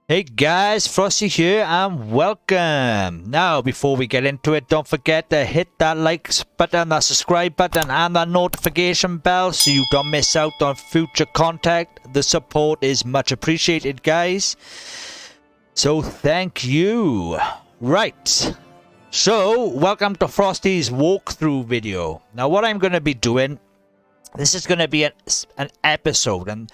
Hey guys, Frosty here and welcome. Now, before we get into it, don't forget to hit that like button, that subscribe button and that notification bell so you don't miss out on future content. The support is much appreciated, guys. So thank you. Right. So, welcome to Frosty's walkthrough video. Now, what I'm going to be doing, this is going to be an episode, and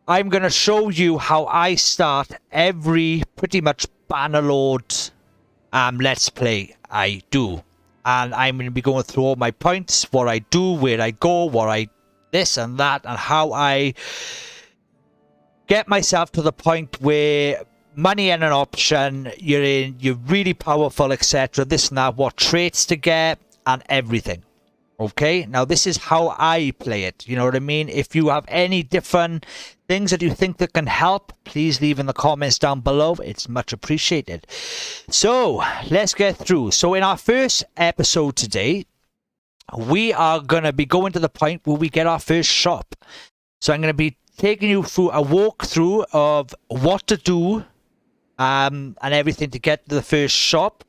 I'm going to show you how I start every pretty much Bannerlord Let's Play I do. And I'm going to be going through all my points, what I do, where I go, this and that, and how I get myself to the point where money ain't an option, you're really powerful, etc. This and that, what traits to get, and everything. Okay, now this is how I play it, you know what I mean? If you have any different things that you think that can help, please leave in the comments down below. It's much appreciated. So, let's get through. So in our first episode today, we are going to be going to the point where we get our first shop. So I'm going to be taking you through a walkthrough of what to do and everything to get to the first shop,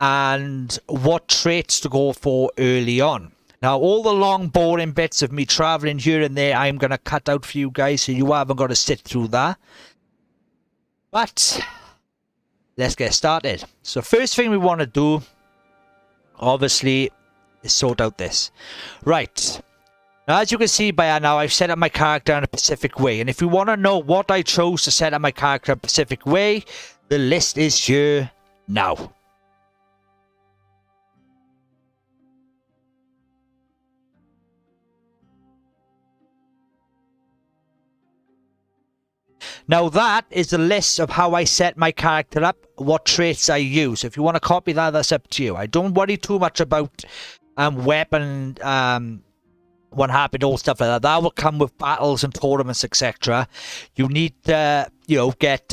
and what traits to go for early on. Now, all the long boring bits of me traveling here and there, I'm going to cut out for you guys, so you haven't got to sit through that. But let's get started. So first thing we want to do, obviously, is sort out this. Right. Now, as you can see by now, I've set up my character in a specific way. And if you want to know what I chose to set up my character in a specific way, the list is here now. Now that is the list of how I set my character up, what traits I use. If you want to copy that, that's up to you. I don't worry too much about weapon, what happened, all stuff like that. That will come with battles and tournaments, etc. You need to, get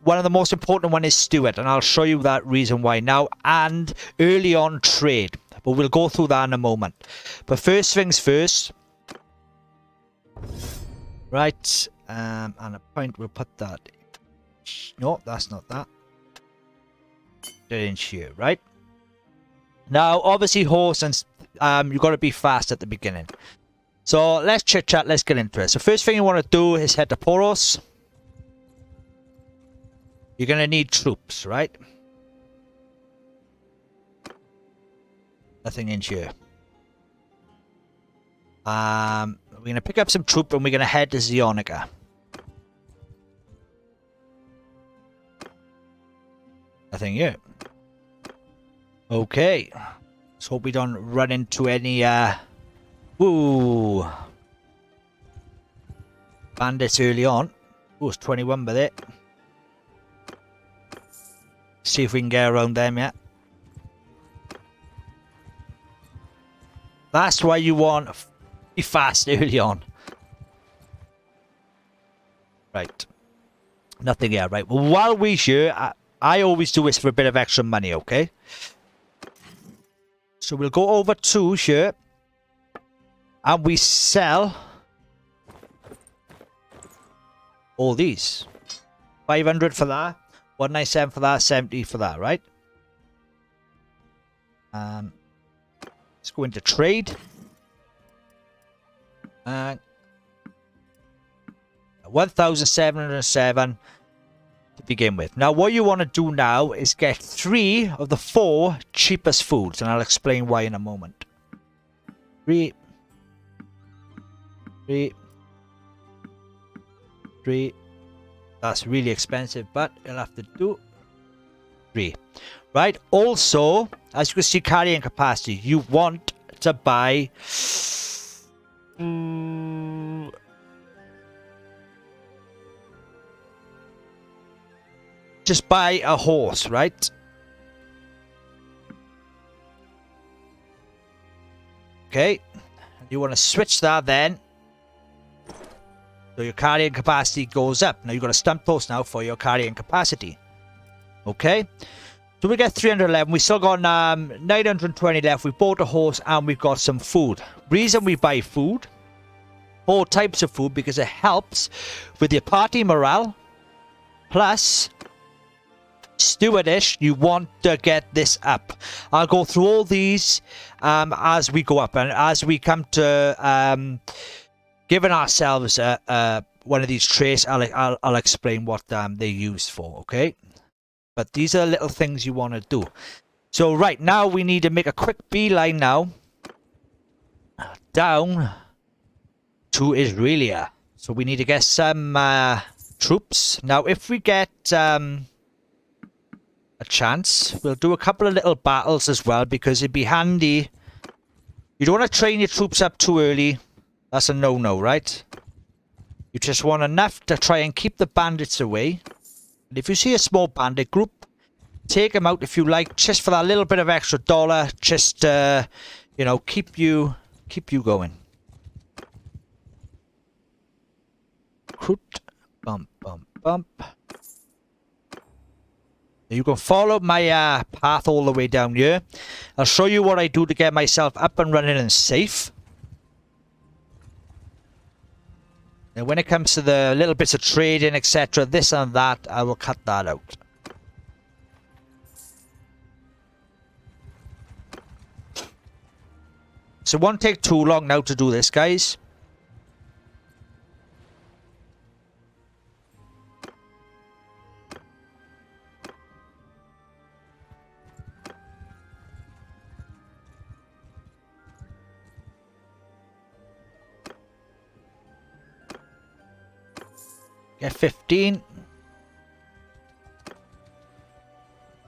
one of the most important one is Steward, and I'll show you that reason why now, and early on trade. But we'll go through that in a moment. But first things first. Right. And a point, we'll put that. No, that's not that. Put it in here, right? Now, obviously, horse and you've got to be fast at the beginning. So let's chit chat. Let's get into it. So first thing you want to do is head to Poros. You're gonna need troops, right? Nothing in here. We're going to pick up some troop and we're going to head to Zionica. Nothing here. Okay. Let's hope we don't run into any, bandits early on. Ooh, it's 21 by it. See if we can get around them yet. That's why you want be fast early on. Right. Nothing here, right. Well, while we're here, I always do this for a bit of extra money, okay? So we'll go over to here. And we sell all these. 500 for that. 197 for that. 70 for that, right? Let's go into trade. 1,707 to begin with. Now, what you want to do now is get 3 of the 4 cheapest foods, and I'll explain why in a moment. 3. That's really expensive, but you'll have to do 3. Right? Also, as you can see, carrying capacity, you want to buy just buy a horse, right? Okay. You want to switch that then. So your carrying capacity goes up. Now you've got a stump post now for your carrying capacity. Okay. So we get 311. We still got 920 left. We bought a horse and we've got some food. Reason we buy food, 4 types of food, because it helps with your party morale, Plus, Stewardish, you want to get this up. I'll go through all these as we go up, and as we come to giving ourselves one of these traits, I'll explain what they're used for, okay? But these are little things you want to do. So right now we need to make a quick beeline now down to Israelia. So we need to get some troops. Now if we get a chance, we'll do a couple of little battles as well, because it'd be handy. You don't want to train your troops up too early. That's a no-no, right? You just want enough to try and keep the bandits away. And if you see a small bandit group, take them out if you like, just for that little bit of extra dollar, just you know, keep you going. Recruit, bump, bump, bump. You can follow my path all the way down here. I'll show you what I do to get myself up and running and safe. And when it comes to the little bits of trading, etc., this and that, I will cut that out. So it won't take too long now to do this, guys. Get 15.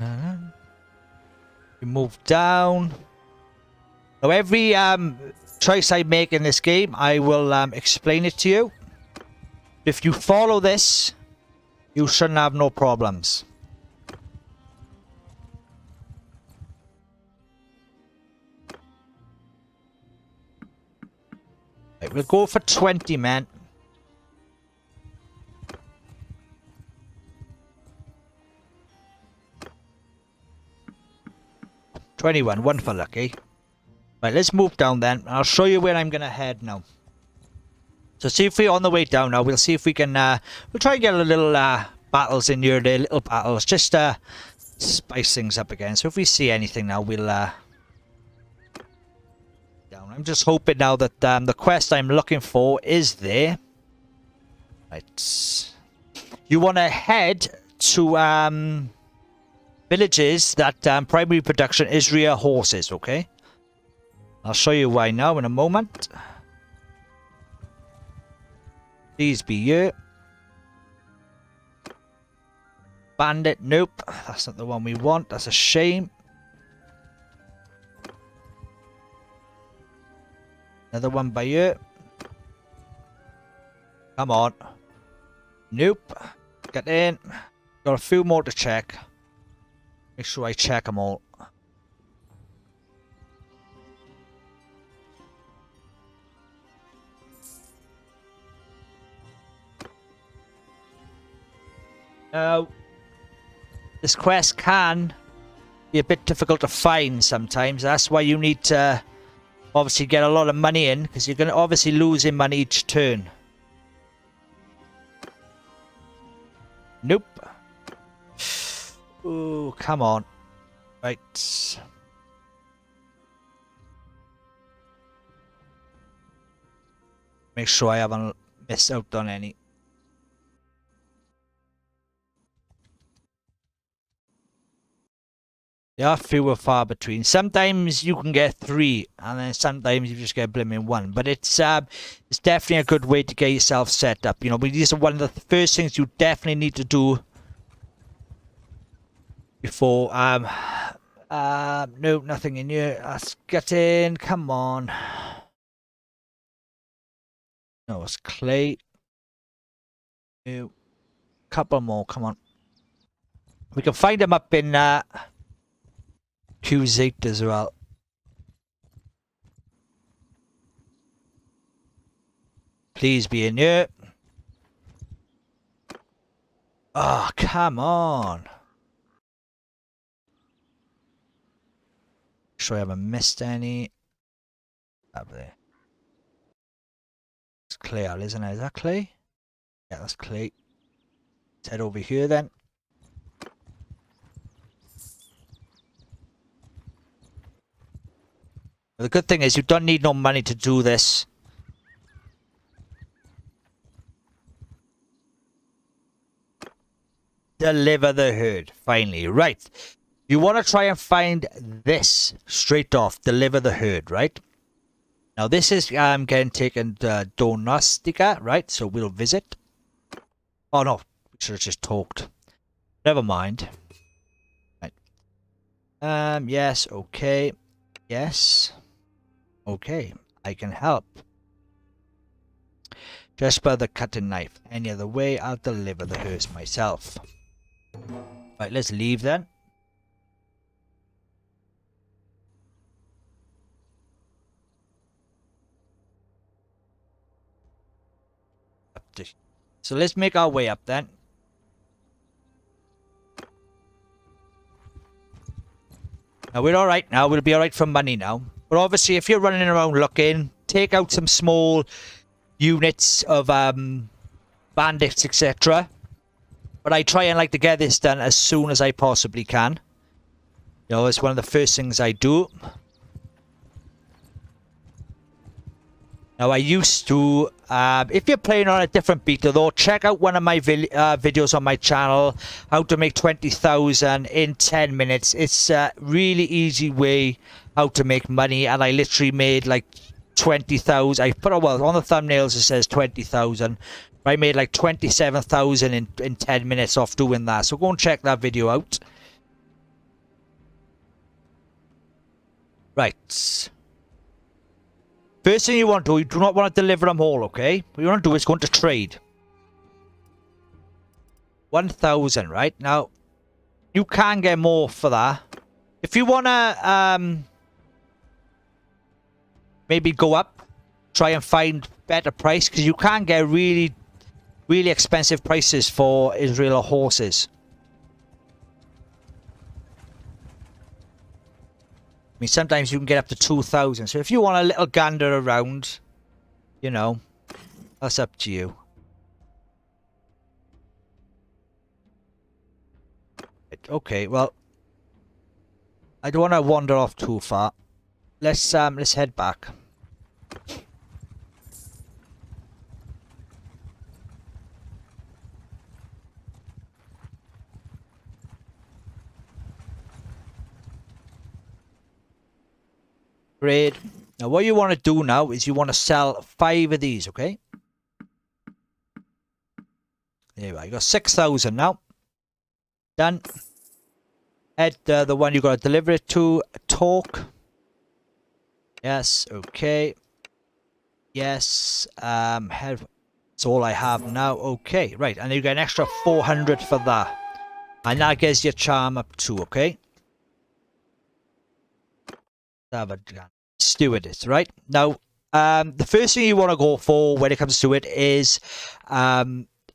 You move down. Now every choice I make in this game, I will explain it to you. If you follow this, you shouldn't have no problems. Right, we'll go for 20 men. $21, one for lucky. Right, let's move down then. I'll show you where I'm gonna head now. So see if we're on the way down now. We'll see if we can we'll try and get a little battles in here, there, little battles, just spice things up again. So if we see anything now, we'll down. I'm just hoping now that the quest I'm looking for is there. Right. You wanna head to villages that primary production is rear horses, okay? I'll show you why now in a moment. Please be you. Bandit, nope. That's not the one we want. That's a shame. Another one by you. Come on. Nope. Get in. Got a few more to check. Make sure I check them all. Now, this quest can be a bit difficult to find sometimes. That's why you need to obviously get a lot of money in, because you're going to obviously lose in money each turn. Nope. Ooh, come on. Right. Make sure I haven't missed out on any. They are few and far between. Sometimes you can get 3, and then sometimes you just get blimmin' 1. But it's definitely a good way to get yourself set up. You know, these are one of the first things you definitely need to do before. No, nothing in here. Let's get in. Come on. No, it's clay. No. Couple more. Come on. We can find them up in Q8 as well. Please be in here. Oh, come on. Sure I haven't missed any. Up there. It's clay, isn't it? Is that clay? Yeah, that's clay. Let's head over here then. The good thing is you don't need no money to do this. Deliver the herd. Finally. Right. You want to try and find this straight off. Deliver the herd, right? Now this is getting taken to Donostica, right? So we'll visit. Oh no, we should have just talked. Never mind. Right. Yes, okay. Yes. Okay, I can help. Just by the cutting knife. Any other way, I'll deliver the hearse myself. Right, let's leave then. So let's make our way up then. Now we're alright now, we'll be alright for money now. But obviously if you're running around looking, take out some small units of bandits, etc. But I try and like to get this done as soon as I possibly can. You know, it's one of the first things I do. Now I used to, if you're playing on a different beta though, check out one of my videos on my channel, how to make 20,000 in 10 minutes. It's a really easy way how to make money, and I literally made like 20,000. I put, well, on the thumbnails it says 20,000. I made like 27,000 in 10 minutes off doing that. So go and check that video out. Right. First thing you want to do, you do not want to deliver them all, okay? What you want to do is go into trade. 1,000, right? Now, you can get more for that. If you want to maybe go up, try and find better price, because you can get really, really expensive prices for Israeli horses. I mean, sometimes you can get up to 2,000. So if you want a little gander around, you know, that's up to you. Okay, well, I don't want to wander off too far. Let's head back. Great. Now what you want to do now is you want to sell 5 of these, okay? There we go. You got 6,000 now. Done. Head the one you got to deliver it to. Talk. Yes. Okay. Yes. Head. That's all I have now. Okay. Right. And you get an extra 400 for that. And that gets your charm up too. Okay. Stewardess, right? Now, the first thing you want to go for when it comes to it is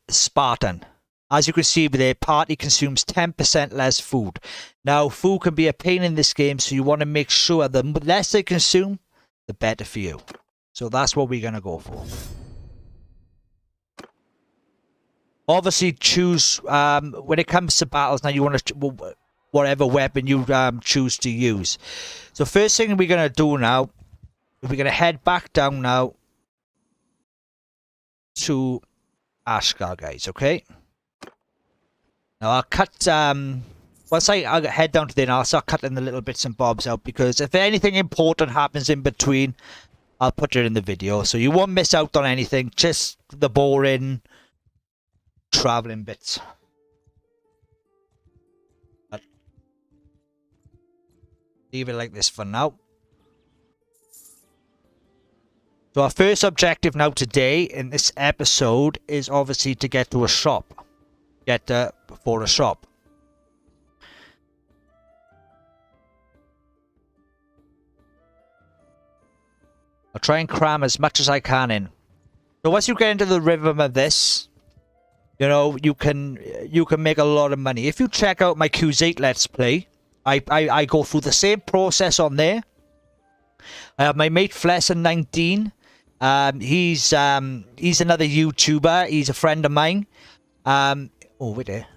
Spartan. As you can see, the party consumes 10% less food. Now, food can be a pain in this game, so you want to make sure the less they consume, the better for you. So that's what we're going to go for. Obviously, choose, when it comes to battles, now you want to, whatever weapon you choose to use. So first thing we're going to do now, we're going to head back down now to Ashgar, guys, okay? Now I'll cut, once I head down to there, I'll start cutting the little bits and bobs out, because if anything important happens in between, I'll put it in the video. So you won't miss out on anything, just the boring traveling bits. Leave it like this for now. So our first objective now today in this episode is obviously to get to a shop. Get for a shop. I'll try and cram as much as I can in. So once you get into the rhythm of this, you know, you can make a lot of money. If you check out my Q8 Let's Play, I go through the same process on there. I have my mate Flesson19. He's another YouTuber. He's a friend of mine. Oh, wait there.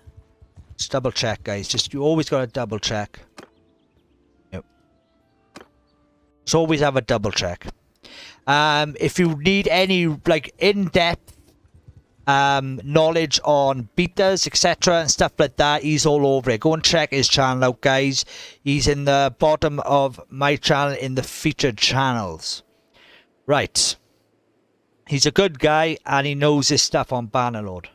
Just double check, guys. You always got to double check. Yep. Just always have a double check. If you need any like in-depth knowledge on betas, etc. and stuff like that, he's all over it. Go and check his channel out, guys. He's in the bottom of my channel in the featured channels. Right. He's a good guy and he knows his stuff on Bannerlord.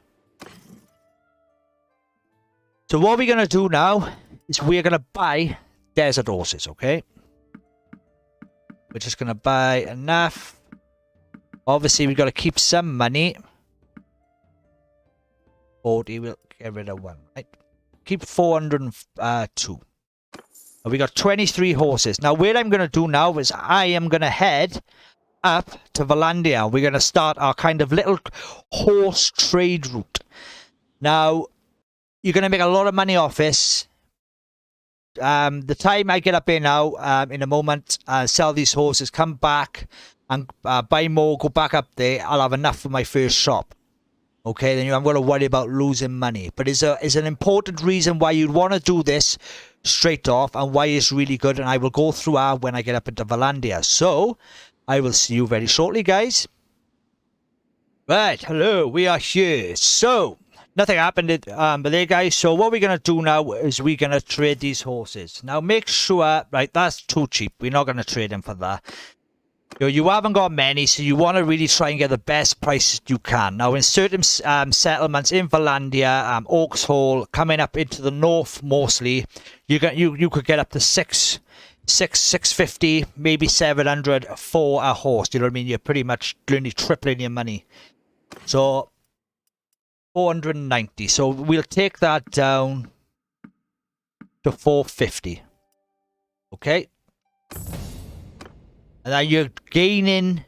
So what we're going to do now is we're going to buy desert horses, okay? We're just going to buy enough. Obviously, we've got to keep some money. 40, we'll get rid of one, right? Keep 402. And we got 23 horses. Now, what I'm going to do now is I am going to head up to Valandia. We're going to start our kind of little horse trade route. Now, you're going to make a lot of money off this. The time I get up here now, in a moment, sell these horses, come back and buy more, go back up there, I'll have enough for my first shop. Okay, then I'm going to worry about losing money. But it's an important reason why you'd want to do this straight off and why it's really good. And I will go through when I get up into Valandia. So, I will see you very shortly, guys. Right, hello, we are here. So, nothing happened but there, guys. So, what we're going to do now is we're going to trade these horses. Now, make sure, right, that's too cheap. We're not going to trade them for that. You haven't got many, so you want to really try and get the best prices you can. Now, in certain settlements in Valandia, Oaks Hall, coming up into the north mostly, you could get up to 650, maybe 700 for a horse. You know what I mean? You're pretty much only tripling your money. So 490. So we'll take that down to 450. Okay. And now you're gaining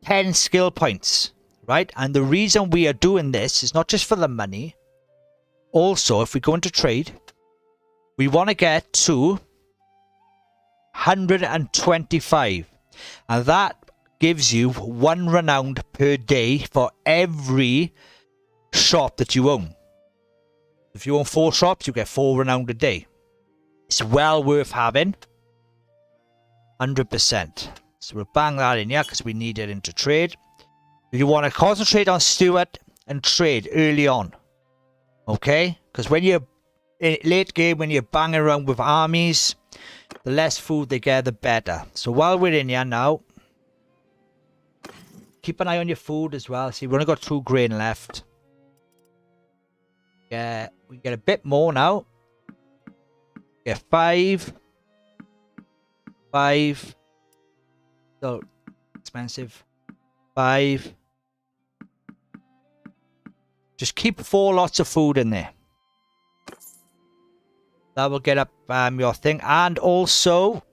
10 skill points, right? And the reason we are doing this is not just for the money. Also, if we go into trade, we want to get to 125. And that gives you 1 renowned per day for every shop that you own. If you own 4 shops, you get 4 renowned a day. It's well worth having. 100%. So we'll bang that in here because we need it into trade. You want to concentrate on Steward and trade early on. Okay? Because when you're in late game, when you're banging around with armies, the less food they get, the better. So while we're in here now, keep an eye on your food as well. See, we've only got 2 grain left. Yeah, we get a bit more now. Get 5. 5. So expensive. 5. Just keep 4 lots of food in there. That will get up your thing. And also,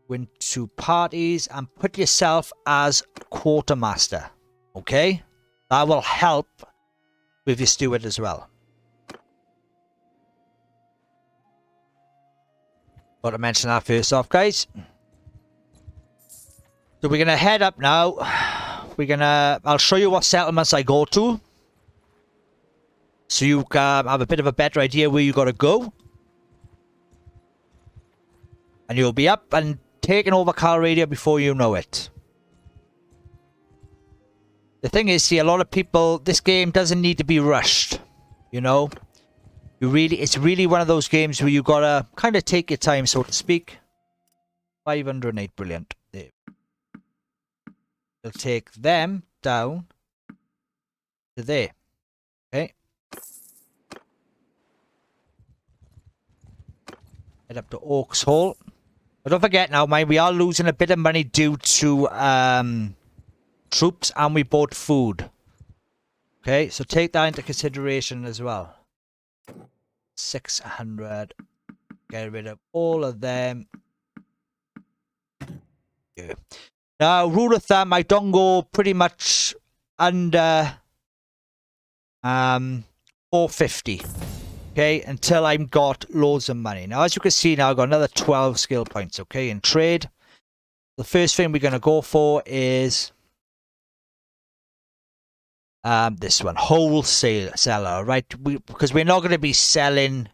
go into parties and put yourself as quartermaster. Okay? That will help with your steward as well. Got to mention that first off, guys. So we're going to head up now. I'll show you what settlements I go to. So you can have a bit of a better idea where you got to go. And you'll be up and taking over Calradia before you know it. The thing is, see, a lot of people, this game doesn't need to be rushed. You know? It's really one of those games where you gotta kind of take your time, so to speak. 508, brilliant. There. We'll take them down to there. Okay. Head up to Oaks Hall. But don't forget now, we are losing a bit of money due to troops, and we bought food. Okay, so take that into consideration as well. 600. Get rid of all of them. Yeah. Now, rule of thumb, I don't go pretty much under 450. Okay, until I've got loads of money. Now, as you can see now, I've got another 12 skill points, okay, in trade. The first thing we're going to go for is This one, wholesale seller, right? Because we're not going to be selling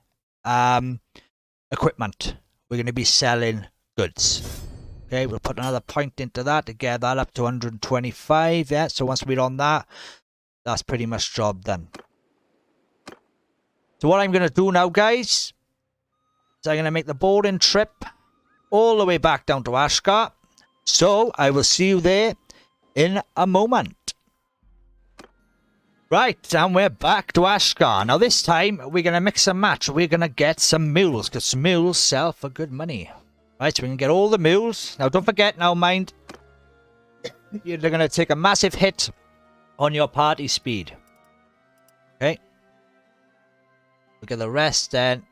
equipment. We're going to be selling goods. Okay, we'll put another point into that to get that up to 125. Yeah, so once we're on that, that's pretty much job done. So what I'm going to do now, guys, is I'm going to make the boarding trip all the way back down to Ashgar. So I will see you there in a moment. Right, and we're back to Ashgar. Now this time, we're going to mix and match. We're going to get some mules, because some mules sell for good money. Right, so we can get all the mules. Now don't forget, now mind, you're going to take a massive hit on your party speed. Okay. We'll get the rest then.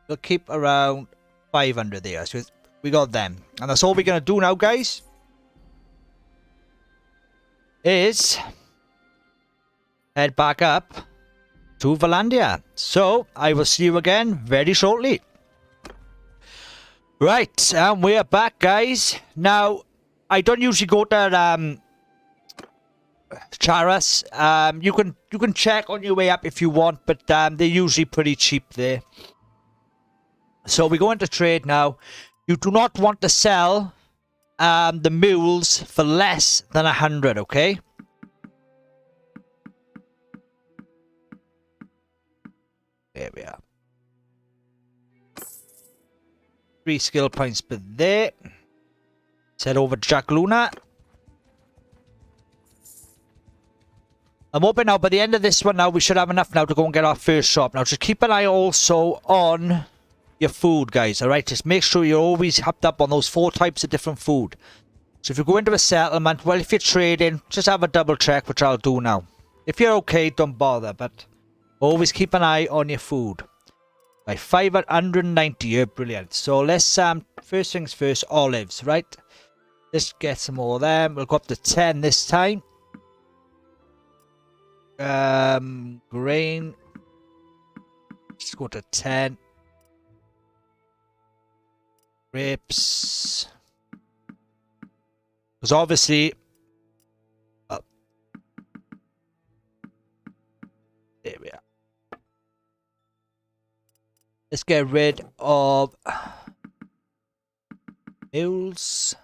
We'll keep around 500 there. So we got them. And that's all we're going to do now, guys. Is head back up to Valandia. So I will see you again very shortly. Right, and we're back, guys. Now, I don't usually go to Charas. You can check on your way up if you want, but they're usually pretty cheap there. So we go into trade now. You do not want to sell the mules for less than 100, okay? There we are. 3 skill points per there. Let's head over to Jack Luna. I'm hoping now by the end of this one now we should have enough now to go and get our first shop. Now just keep an eye also on your food, guys, alright? Just make sure you're always hopped up on those 4 types of different food. So if you go into a settlement, well, if you're trading, just have a double check, which I'll do now. If you're okay, don't bother, but always keep an eye on your food. Right, 590, you're brilliant. So let's, first things first, olives, right? Let's get some more of them. We'll go up to 10 this time. Grain. Let's go to 10. Grapes. Because obviously... Oh. There we are. Let's get rid of mules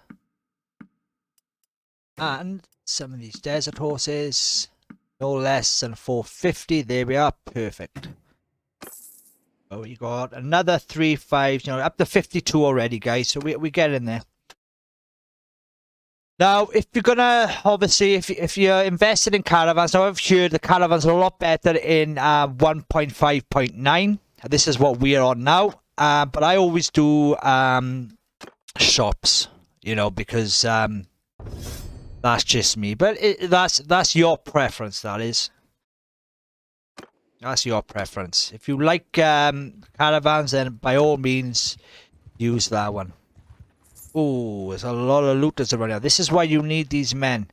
and some of these desert horses. No less than 450. There we are. Perfect. Oh, we got another 3 5s. You know, up to 52 already, guys. So we get in there. Now, if you're gonna obviously, if you're invested in caravans, now I've heard the caravans are a lot better in 1.5.9. This is what we're on now, but I always do shops, you know, because that's just me. But that's your preference. That is, that's your preference. If you like caravans, then by all means use that one. Oh, there's a lot of looters around here. This is why you need these men.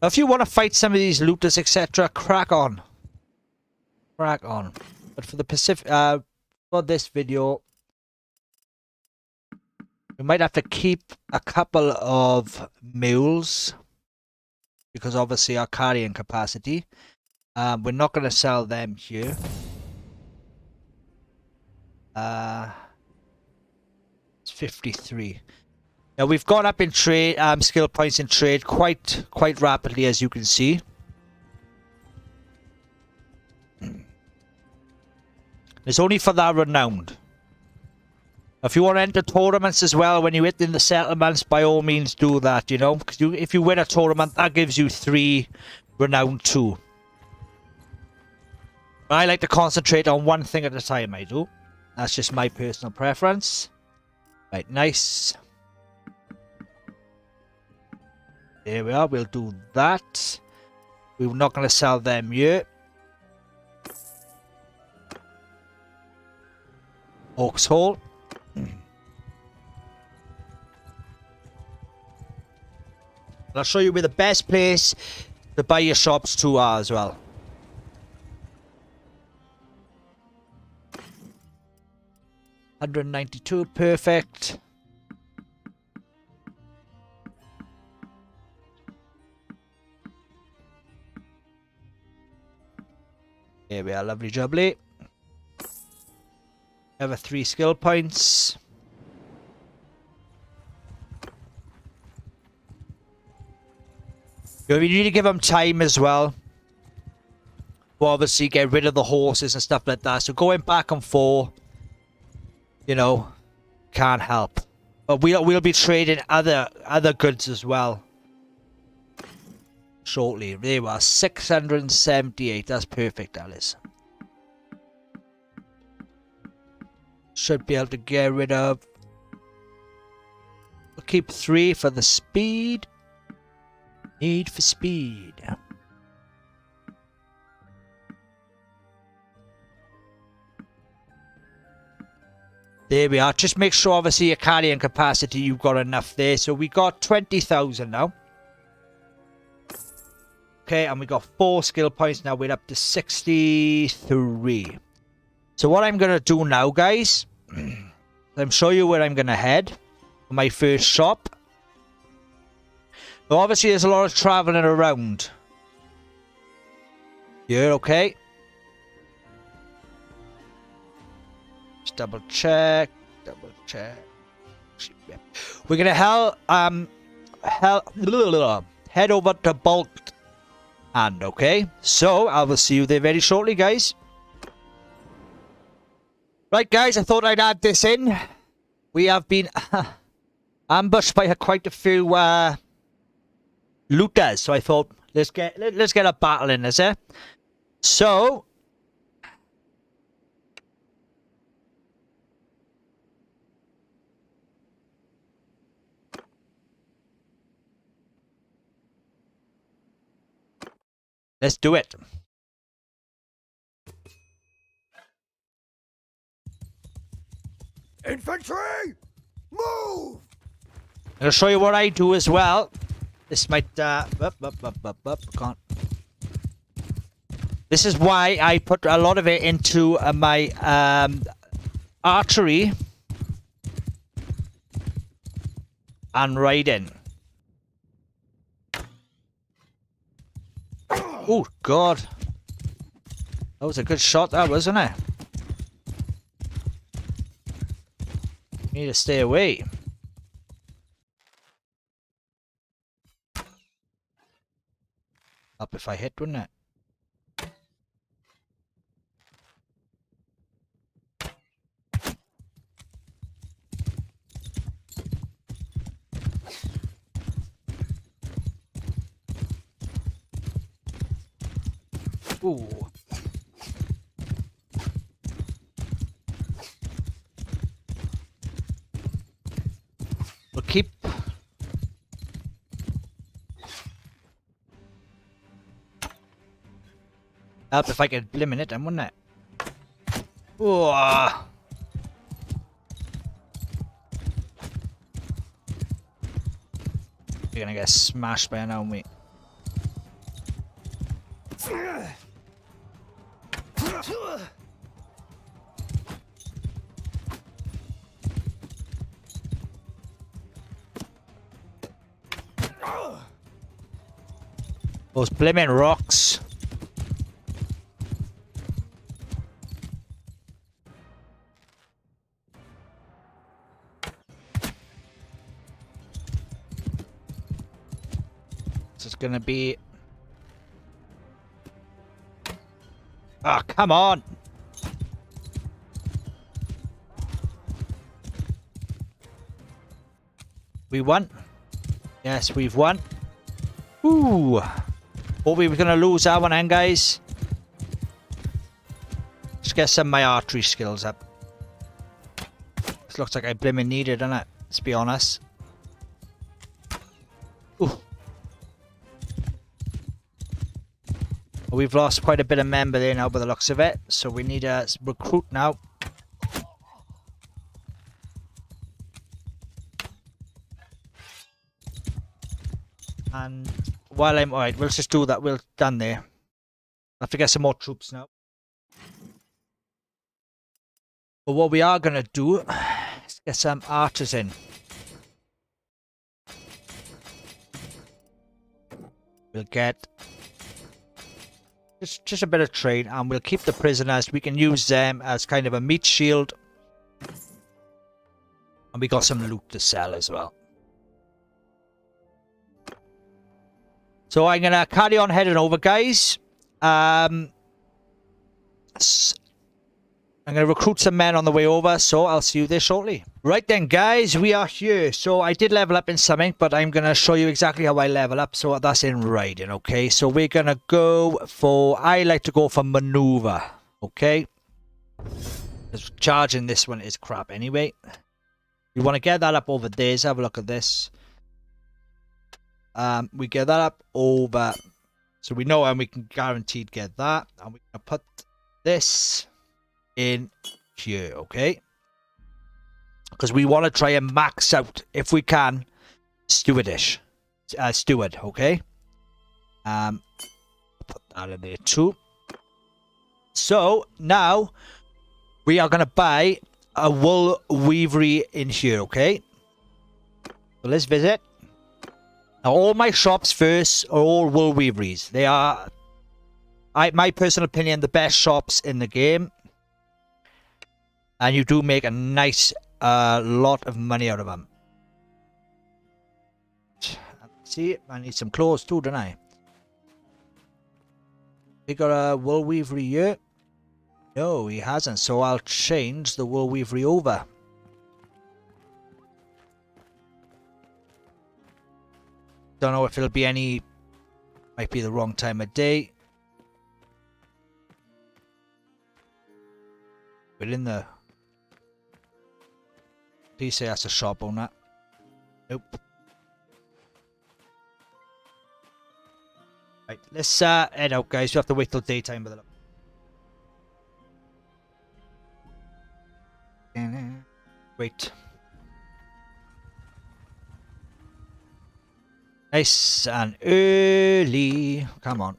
Now, if you want to fight some of these looters, etc., crack on. Crack on. But for the Pacific, for this video, we might have to keep a couple of mules because obviously our carrying capacity. We're not going to sell them here. It's 53. Now we've gone up in trade, skill points in trade quite rapidly, as you can see. It's only for that renowned. If you want to enter tournaments as well, when you hit in the settlements, by all means do that, you know. Because if you win a tournament, that gives you 3 renowned too. I like to concentrate on one thing at a time, I do. That's just my personal preference. Right, nice. There we are, we'll do that. We're not going to sell them yet. Oaks Hall. I'll show you where the best place to buy your shops too are as well. $192, perfect. Here we are, lovely jubbly. Another 3 skill points. You need to give them time as well. We'll obviously get rid of the horses and stuff like that. So going back and forth, you know, can't help. But we'll be trading other goods as well. Shortly. There we are, 678. That's perfect, Alice. Should be able to get rid of. We'll keep 3 for the speed. Need for speed. There we are. Just make sure, obviously, your carrying capacity, you've got enough there. So we got 20,000 now. Okay, and we got 4 skill points now. We're up to 63. So what I'm going to do now, guys, I'm show you where I'm going to head for my first shop. But obviously, there's a lot of traveling around. You're okay? Just double check. Double check. We're going to head over to Bolt. And okay, so I will see you there very shortly, guys. Right, guys, I thought I'd add this in. We have been ambushed by quite a few looters, so I thought let's get a battle in, is it? So let's do it. Infantry, move! I'll show you what I do as well. This might can't. This is why I put a lot of it into my archery and riding. Oh God, that was a good shot, that wasn't it? Need to stay away. Up if I hit, wouldn't it? Ooh. We'll keep. Help if I could blimmin' it, then, wouldn't it? Ooh. You're gonna get smashed by an enemy. Those blimmin' rocks. This is gonna be. Ah, oh, come on! We won. Yes, we've won. Ooh. Thought we were going to lose that one then, guys. Let's get some of my archery skills up. This looks like I blimmin' need it, doesn't it? Let's be honest. Ooh. We've lost quite a bit of member there now by the looks of it. So we need a recruit now. And while I'm alright, we'll just do that. We're done there. I have to get some more troops now. But what we are gonna do is get some archers in. We'll get Just a bit of trade, and we'll keep the prisoners. We can use them as kind of a meat shield. And we got some loot to sell as well. So I'm going to carry on heading over, guys. I'm going to recruit some men on the way over, so I'll see you there shortly. Right then, guys, we are here. So I did level up in something, but I'm going to show you exactly how I level up. So that's in riding, okay? So we're going to go for... I like to go for maneuver, okay? Because charging this one is crap anyway. We want to get that up over there. So have a look at this. We get that up over... So we know and we can guaranteed get that. And we're going to put this in here, okay? Because we want to try and max out, if we can, steward, okay? Put that in there too. So now we are going to buy a wool weavery in here, okay? So let's visit. Now all my shops first are all wool weaveries. They are, my personal opinion, the best shops in the game. And you do make a nice lot of money out of them. See, I need some clothes too, don't I? We got a wool weavery here. No, he hasn't, so I'll change the wool weavery over. Don't know if it'll be any... Might be the wrong time of day. But in the... Please say that's a shop owner. Nope. Right, let's head out, guys. We have to wait till daytime by the look. Wait. Nice and early. Come on.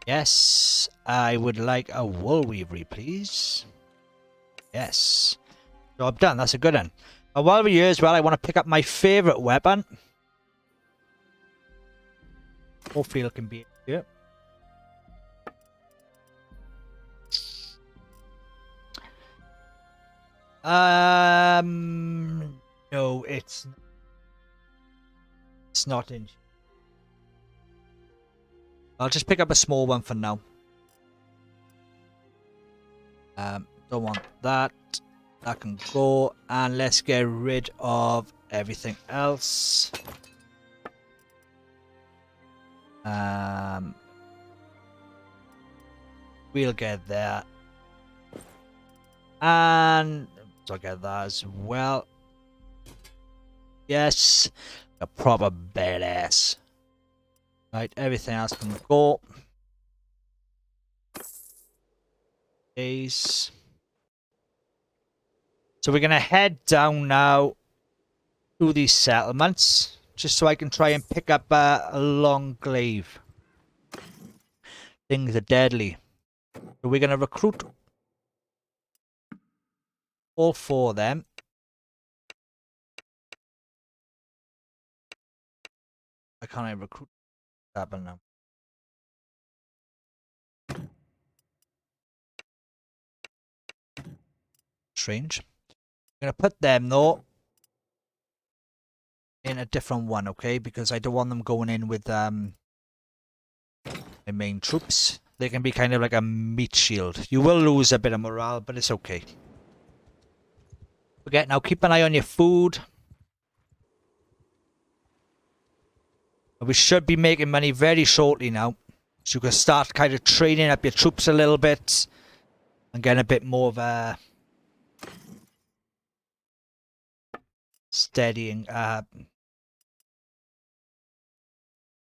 Yes, I would like a wool weavery, please. Yes. Job done. That's a good one. And while we're here as well, I want to pick up my favourite weapon. Hopefully it can be here. No, it's not in. I'll just pick up a small one for now. Don't want that. That can go. And let's get rid of everything else. We'll get that. And I'll get that as well. Yes. A proper badass. Right, everything else can go. Days. So we're going to head down now to these settlements. Just so I can try and pick up a long glaive. Things are deadly. So we're going to recruit all 4 of them. I can't even recruit that one now. Strange. I'm going to put them though in a different one, okay? Because I don't want them going in with the main troops. They can be kind of like a meat shield. You will lose a bit of morale, but it's okay. Forget now, keep an eye on your food. We should be making money very shortly now. So you can start kind of training up your troops a little bit. And getting a bit more of a steadying.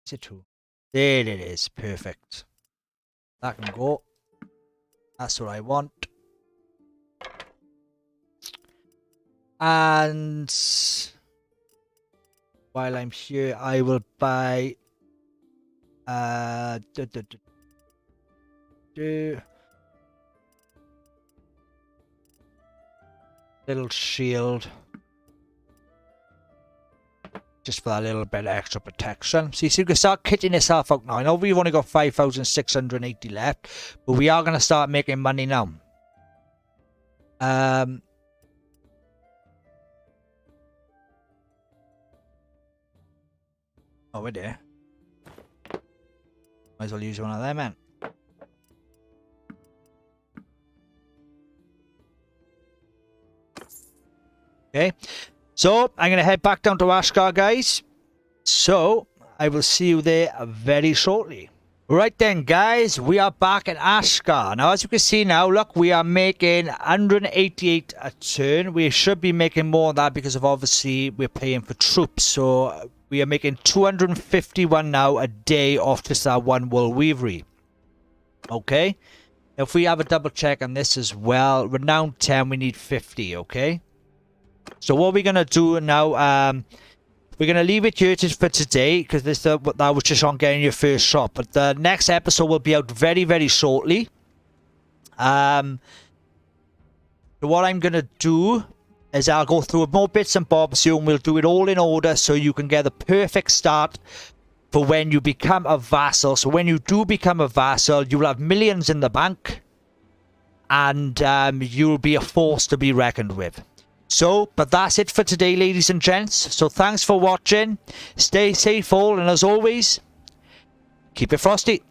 Is it true? There it is. Perfect. That can go. That's what I want. And while I'm here, I will buy Do, do, do, do. Little shield. Just for that little bit of extra protection. See, so you can start kitting yourself out now. I know we've only got 5,680 left, but we are going to start making money now. Oh, we're there. Might as well use one of them, man. Okay. So, I'm going to head back down to Ashgar, guys. So, I will see you there very shortly. Right then, guys, we are back at Ashgar. Now, as you can see now, look, we are making 188 a turn. We should be making more than that because of obviously we're paying for troops. So, we are making 251 now a day off just that one wool weavery. Okay. If we have a double check on this as well, renowned 10, we need 50, okay? So what we're going to do now, we're going to leave it here for today because that was just on getting your first shot. But the next episode will be out very, very shortly. So what I'm going to do is I'll go through more bits and bobs here and we'll do it all in order so you can get the perfect start for when you become a vassal. So when you do become a vassal, you will have millions in the bank and you'll be a force to be reckoned with. So, but that's it for today, ladies and gents. So thanks for watching. Stay safe all, and as always, keep it frosty.